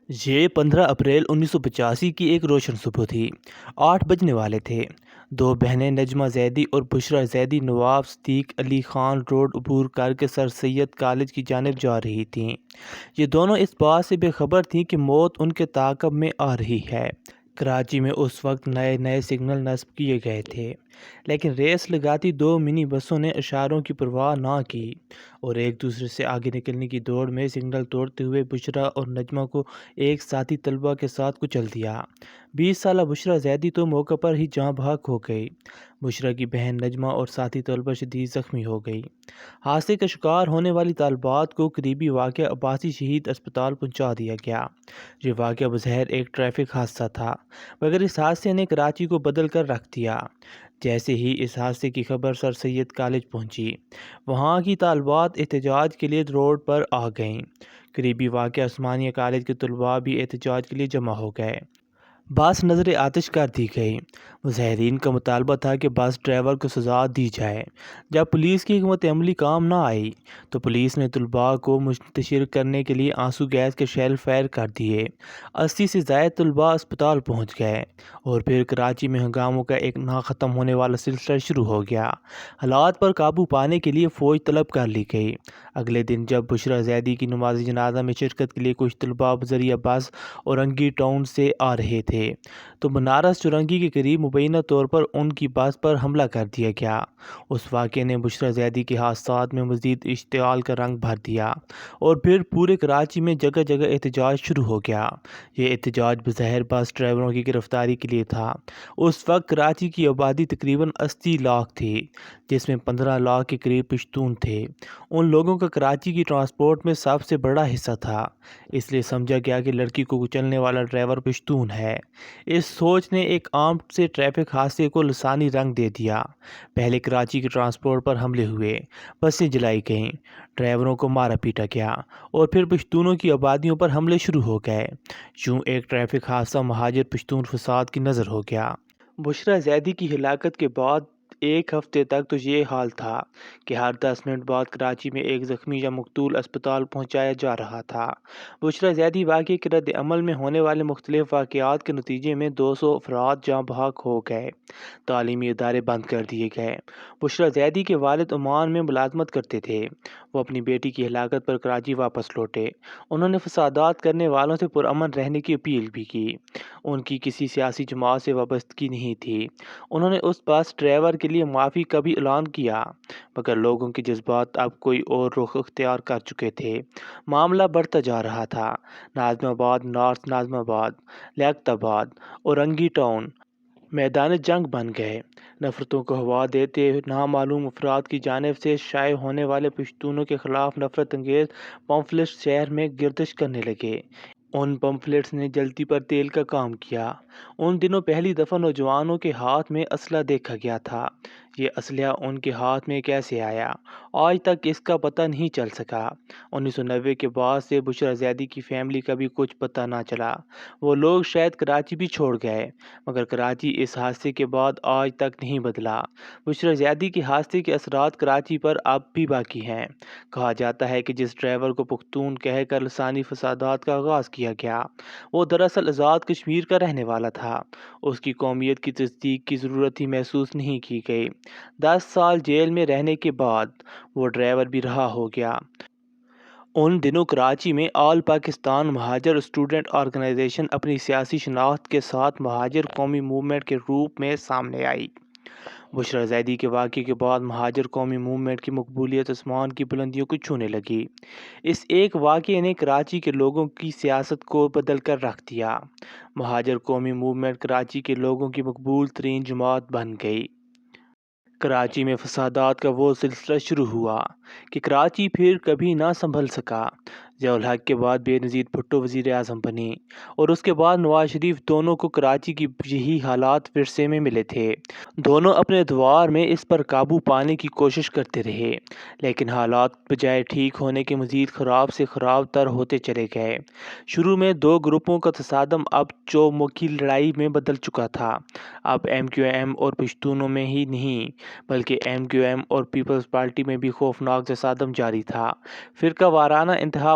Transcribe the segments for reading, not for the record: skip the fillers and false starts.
یہ 15 اپریل 1985 کی ایک روشن صبح تھی۔ 8 بجنے والے تھے۔ دو بہنیں نجمہ زیدی اور بشریٰ زیدی نواب صدیق علی خان روڈ عبور کر کے سر سید کالج کی جانب جا رہی تھیں۔ یہ دونوں اس بات سے بے خبر تھیں کہ موت ان کے تعاقب میں آ رہی ہے۔ کراچی میں اس وقت نئے نئے سگنل نصب کیے گئے تھے، لیکن ریس لگاتی دو منی بسوں نے اشاروں کی پرواہ نہ کی اور ایک دوسرے سے آگے نکلنے کی دوڑ میں سگنل توڑتے ہوئے بشریٰ اور نجمہ کو ایک ساتھی طلبہ کے ساتھ کچل دیا۔ 20 سالہ بشریٰ زیدی تو موقع پر ہی جاں بحق ہو گئی۔ بشریٰ کی بہن نجمہ اور ساتھی طلبہ شدید زخمی ہو گئی۔ حادثے کا شکار ہونے والی طالبات کو قریبی واقع عباسی شہید اسپتال پہنچا دیا گیا۔ یہ واقعہ بظاہر ایک ٹریفک حادثہ تھا، مگر اس حادثے نے کراچی کو بدل کر رکھ دیا۔ جیسے ہی اس حادثے کی خبر سر سید کالج پہنچی، وہاں کی طالبات احتجاج کے لیے روڈ پر آ گئیں۔ قریبی واقع عثمانیہ کالج کے طلباء بھی احتجاج کے لیے جمع ہو گئے۔ بس نظر آتش کر دی گئی۔ مظاہرین کا مطالبہ تھا کہ بس ڈرائیور کو سزا دی جائے۔ جب پولیس کی حکمت عملی کام نہ آئی تو پولیس نے طلباء کو منتشر کرنے کے لیے آنسو گیس کے شیل فائر کر دیے۔ 80 سے زائد طلباء اسپتال پہنچ گئے اور پھر کراچی میں ہنگاموں کا ایک نہ ختم ہونے والا سلسلہ شروع ہو گیا۔ حالات پر قابو پانے کے لیے فوج طلب کر لی گئی۔ اگلے دن جب بشریٰ زیدی کی نماز جنازہ میں شرکت کے لیے کچھ طلباء بذریعہ بس اورنگی ٹاؤن سے آ رہے تھے تو بنارس چورنگی کے قریب مبینہ طور پر ان کی بس پر حملہ کر دیا گیا۔ اس واقعے نے بشریٰ زیدی کے حادثات میں مزید اشتعال کا رنگ بھر دیا اور پھر پورے کراچی میں جگہ جگہ احتجاج شروع ہو گیا۔ یہ احتجاج بظاہر بس ڈرائیوروں کی گرفتاری کے لیے تھا۔ اس وقت کراچی کی آبادی تقریباً 80 لاکھ تھی، جس میں 15 لاکھ کے قریب پشتون تھے۔ ان لوگوں کا کراچی کی ٹرانسپورٹ میں سب سے بڑا حصہ تھا، اس لیے سمجھا گیا کہ لڑکی کو کچلنے والا ڈرائیور پشتون ہے۔ اس سوچ نے ایک عام سے ٹریفک حادثے کو لسانی رنگ دے دیا۔ پہلے کراچی کے ٹرانسپورٹ پر حملے ہوئے، بسیں جلائی گئیں، ڈرائیوروں کو مارا پیٹا گیا اور پھر پشتونوں کی آبادیوں پر حملے شروع ہو گئے۔ یوں ایک ٹریفک حادثہ مہاجر پشتون فساد کی نظر ہو گیا۔ بشریٰ زیدی کی ہلاکت کے بعد ایک ہفتے تک تو یہ حال تھا کہ ہر 10 منٹ بعد کراچی میں ایک زخمی یا مقتول اسپتال پہنچایا جا رہا تھا۔ بشریٰ زیدی واقعے کے رد عمل میں ہونے والے مختلف واقعات کے نتیجے میں 200 افراد جاں بحق ہو گئے، تعلیمی ادارے بند کر دیے گئے۔ بشریٰ زیدی کے والد عمان میں ملازمت کرتے تھے۔ وہ اپنی بیٹی کی ہلاکت پر کراچی واپس لوٹے۔ انہوں نے فسادات کرنے والوں سے پرامن رہنے کی اپیل بھی کی۔ ان کی کسی سیاسی جماعت سے وابستگی نہیں تھی۔ انہوں نے اس بس ڈرائیور کے لیے معافی کا بھی اعلان کیا، مگر لوگوں کے جذبات اب کوئی اور رخ اختیار کر چکے تھے۔ معاملہ بڑھتا جا رہا تھا۔ ناظم آباد، نارتھ ناظم آباد، لیاقت آباد، اورنگی ٹاؤن میدان جنگ بن گئے۔ نفرتوں کو ہوا دیتے نامعلوم افراد کی جانب سے شائع ہونے والے پشتونوں کے خلاف نفرت انگیز پمفلٹس شہر میں گردش کرنے لگے۔ ان پمفلٹس نے جلتی پر تیل کا کام کیا۔ ان دنوں پہلی دفعہ نوجوانوں کے ہاتھ میں اسلحہ دیکھا گیا تھا۔ یہ اسلحہ ان کے ہاتھ میں کیسے آیا، آج تک اس کا پتہ نہیں چل سکا۔ 1990 کے بعد سے بشریٰ زیدی کی فیملی کا بھی کچھ پتہ نہ چلا۔ وہ لوگ شاید کراچی بھی چھوڑ گئے، مگر کراچی اس حادثے کے بعد آج تک نہیں بدلا۔ بشریٰ زیدی کے حادثے کے اثرات کراچی پر اب بھی باقی ہیں۔ کہا جاتا ہے کہ جس ڈرائیور کو پختون کہہ کر لسانی فسادات کا آغاز کیا گیا، وہ دراصل آزاد کشمیر کا رہنے والا تھا۔ اس کی قومیت کی تصدیق کی ضرورت ہی محسوس نہیں کی گئی۔ 10 سال جیل میں رہنے کے بعد وہ ڈرائیور بھی رہا ہو گیا۔ ان دنوں کراچی میں آل پاکستان مہاجر اسٹوڈنٹ آرگنائزیشن اپنی سیاسی شناخت کے ساتھ مہاجر قومی موومنٹ کے روپ میں سامنے آئی۔ بشریٰ زیدی کے واقعے کے بعد مہاجر قومی موومنٹ کی مقبولیت آسمان کی بلندیوں کو چھونے لگی۔ اس ایک واقعے نے کراچی کے لوگوں کی سیاست کو بدل کر رکھ دیا۔ مہاجر قومی موومنٹ کراچی کے لوگوں کی مقبول ترین جماعت بن گئی۔ کراچی میں فسادات کا وہ سلسلہ شروع ہوا کہ کراچی پھر کبھی نہ سنبھل سکا۔ ضیاء الحق کے بعد بے نظیر بھٹو وزیر اعظم بنے اور اس کے بعد نواز شریف، دونوں کو کراچی کی یہی حالات ورثے میں ملے تھے۔ دونوں اپنے ادوار میں اس پر قابو پانے کی کوشش کرتے رہے، لیکن حالات بجائے ٹھیک ہونے کے مزید خراب سے خراب تر ہوتے چلے گئے۔ شروع میں دو گروپوں کا تصادم اب چومکھی لڑائی میں بدل چکا تھا۔ اب ایم کیو ایم اور پشتونوں میں ہی نہیں بلکہ ایم کیو ایم اور پیپلز پارٹی میں بھی خوفناک تصادم جاری تھا۔ فرقہ وارانہ انتہا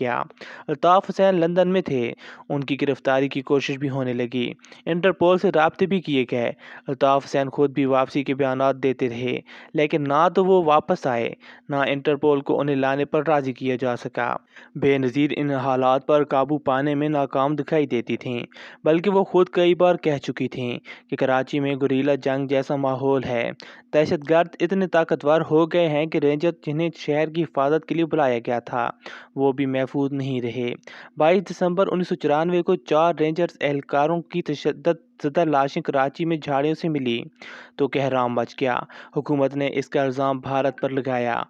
گیا۔ الطاف حسین لندن میں تھے، ان کی گرفتاری کی کوشش بھی ہونے لگی، انٹرپول سے رابطے بھی کیے گئے۔ الطاف حسین خود بھی واپسی کے بیانات دیتے رہے، لیکن نہ تو وہ واپس آئے، نہ انٹرپول کو انہیں لانے پر راضی کیا جا سکا۔ بے نظیر ان حالات پر قابو پانے میں ناکام دکھائی دیتی تھیں، بلکہ وہ خود کئی بار کہہ چکی تھیں کہ کراچی میں گوریلا جنگ جیسا ماحول ہے، دہشت گرد اتنے طاقتور ہو گئے ہیں کہ رینجر جنہیں شہر کی حفاظت کے لیے بلایا گیا تھا وہ بھی محفوظ نہیں رہے۔ 22 دسمبر 1994 کو 4 رینجرز اہلکاروں کی تشدد زدہ لاشیں کراچی میں جھاڑیوں سے ملی تو کہرام مچ گیا۔ حکومت نے اس کا الزام بھارت پر لگایا،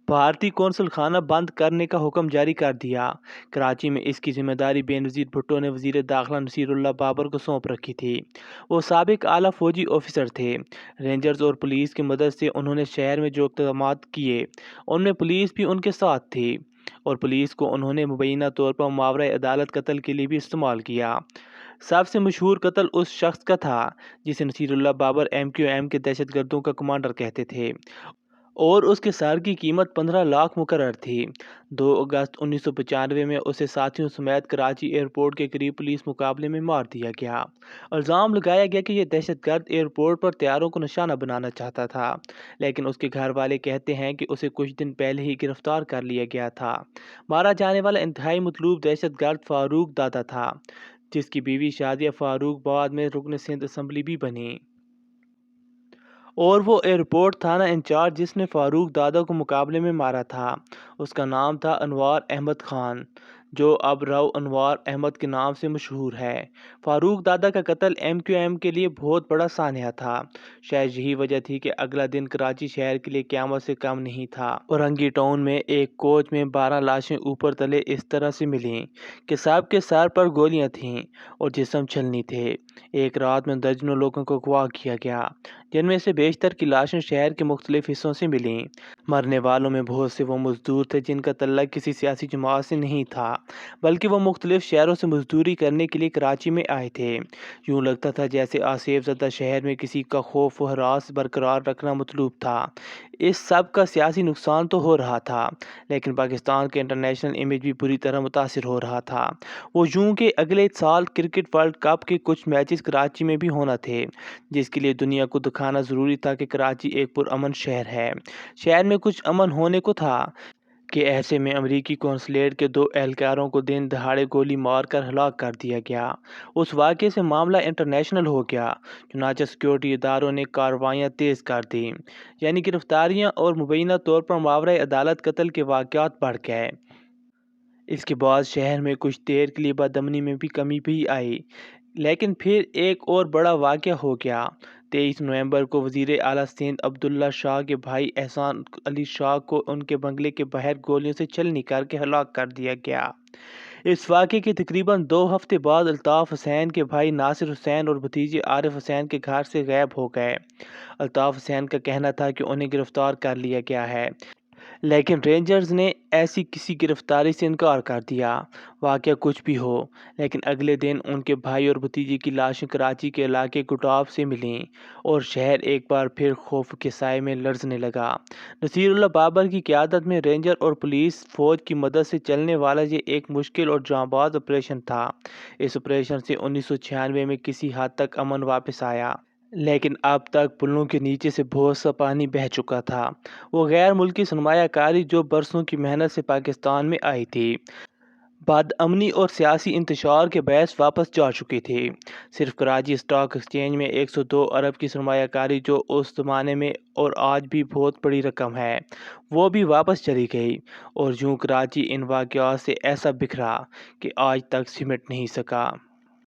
بھارتی قونصل خانہ بند کرنے کا حکم جاری کر دیا۔ کراچی میں اس کی ذمہ داری بے نظیر بھٹو نے وزیر داخلہ نصیر اللہ بابر کو سونپ رکھی تھی۔ وہ سابق اعلیٰ فوجی آفیسر تھے۔ رینجرز اور پولیس کی مدد سے انہوں نے شہر میں جو اقدامات کیے ان میں پولیس بھی ان کے ساتھ تھی، اور پولیس کو انہوں نے مبینہ طور پر ماورائے عدالت قتل کے لیے بھی استعمال کیا۔ سب سے مشہور قتل اس شخص کا تھا جسے نصیر اللہ بابر MQM کے دہشت گردوں کا کمانڈر کہتے تھے، اور اس کے سر کی قیمت 15 لاکھ مقرر تھی۔ 2 اگست 1995 میں اسے ساتھیوں سمیت کراچی ایئرپورٹ کے قریب پولیس مقابلے میں مار دیا گیا۔ الزام لگایا گیا کہ یہ دہشت گرد ایئرپورٹ پر طیاروں کو نشانہ بنانا چاہتا تھا، لیکن اس کے گھر والے کہتے ہیں کہ اسے کچھ دن پہلے ہی گرفتار کر لیا گیا تھا۔ مارا جانے والا انتہائی مطلوب دہشت گرد فاروق دادا تھا، جس کی بیوی شادیہ فاروق بعد میں رکن سندھ اسمبلی بھی بنی، اور وہ ایئرپورٹ تھانہ انچارج جس نے فاروق دادا کو مقابلے میں مارا تھا اس کا نام تھا انوار احمد خان، جو اب رو انوار احمد کے نام سے مشہور ہے۔ فاروق دادا کا قتل MQM کے لیے بہت بڑا سانحہ تھا۔ شاید یہی وجہ تھی کہ اگلا دن کراچی شہر کے لیے قیامت سے کم نہیں تھا۔ اورنگی ٹاؤن میں ایک کوچ میں 12 لاشیں اوپر تلے اس طرح سے ملیں کہ سب کے سر پر گولیاں تھیں اور جسم چھلنی تھے۔ ایک رات میں درجنوں لوگوں کو اغوا کیا گیا، جن میں سے بیشتر کی لاشیں شہر کے مختلف حصوں سے ملیں۔ مرنے والوں میں بہت سے وہ مزدور تھے جن کا تعلق کسی سیاسی جماعت سے نہیں تھا، بلکہ وہ مختلف شہروں سے مزدوری کرنے کے لیے کراچی میں آئے تھے۔ یوں لگتا تھا جیسے آصف زدہ شہر میں کسی کا خوف و ہراس برقرار رکھنا مطلوب تھا۔ اس سب کا سیاسی نقصان تو ہو رہا تھا، لیکن پاکستان کے انٹرنیشنل امیج بھی بری طرح متاثر ہو رہا تھا۔ وہ یوں کہ اگلے سال کرکٹ ورلڈ کپ کے کچھ میچز کراچی میں بھی ہونا تھے، جس کے لیے دنیا کو دکھانا ضروری تھا کہ کراچی ایک پرامن شہر ہے۔ شہر میں کچھ امن ہونے کو تھا کہ ایسے میں امریکی قونصلیٹ کے 2 اہلکاروں کو دن دہاڑے گولی مار کر ہلاک کر دیا گیا۔ اس واقعے سے معاملہ انٹرنیشنل ہو گیا، چنانچہ سیکورٹی اداروں نے کارروائیاں تیز کر دیں، یعنی گرفتاریاں اور مبینہ طور پر ماورائے عدالت قتل کے واقعات بڑھ گئے۔ اس کے بعد شہر میں کچھ دیر کے لیے بدامنی میں بھی کمی بھی آئی، لیکن پھر ایک اور بڑا واقعہ ہو گیا۔ 23 نومبر کو وزیر اعلیٰ سندھ عبداللہ شاہ کے بھائی احسان علی شاہ کو ان کے بنگلے کے باہر گولیوں سے چھلنی کر کے ہلاک کر دیا گیا۔ اس واقعے کے تقریباً 2 ہفتے بعد الطاف حسین کے بھائی ناصر حسین اور بھتیجے عارف حسین کے گھر سے غائب ہو گئے۔ الطاف حسین کا کہنا تھا کہ انہیں گرفتار کر لیا گیا ہے، لیکن رینجرز نے ایسی کسی گرفتاری سے انکار کر دیا۔ واقعہ کچھ بھی ہو، لیکن اگلے دن ان کے بھائی اور بھتیجے کی لاشیں کراچی کے علاقے گٹاب سے ملیں، اور شہر ایک بار پھر خوف کے سائے میں لرزنے لگا۔ نصیر اللہ بابر کی قیادت میں رینجر اور پولیس فوج کی مدد سے چلنے والا یہ ایک مشکل اور جاں باز آپریشن تھا۔ اس آپریشن سے 1996 میں کسی حد تک امن واپس آیا، لیکن اب تک پلوں کے نیچے سے بہت سا پانی بہہ چکا تھا۔ وہ غیر ملکی سرمایہ کاری جو برسوں کی محنت سے پاکستان میں آئی تھی، بد امنی اور سیاسی انتشار کے باعث واپس جا چکی تھی۔ صرف کراچی اسٹاک ایکسچینج میں 102 ارب کی سرمایہ کاری، جو اس زمانے میں اور آج بھی بہت بڑی رقم ہے، وہ بھی واپس چلی گئی، اور یوں کراچی ان واقعات سے ایسا بکھرا کہ آج تک سمٹ نہیں سکا۔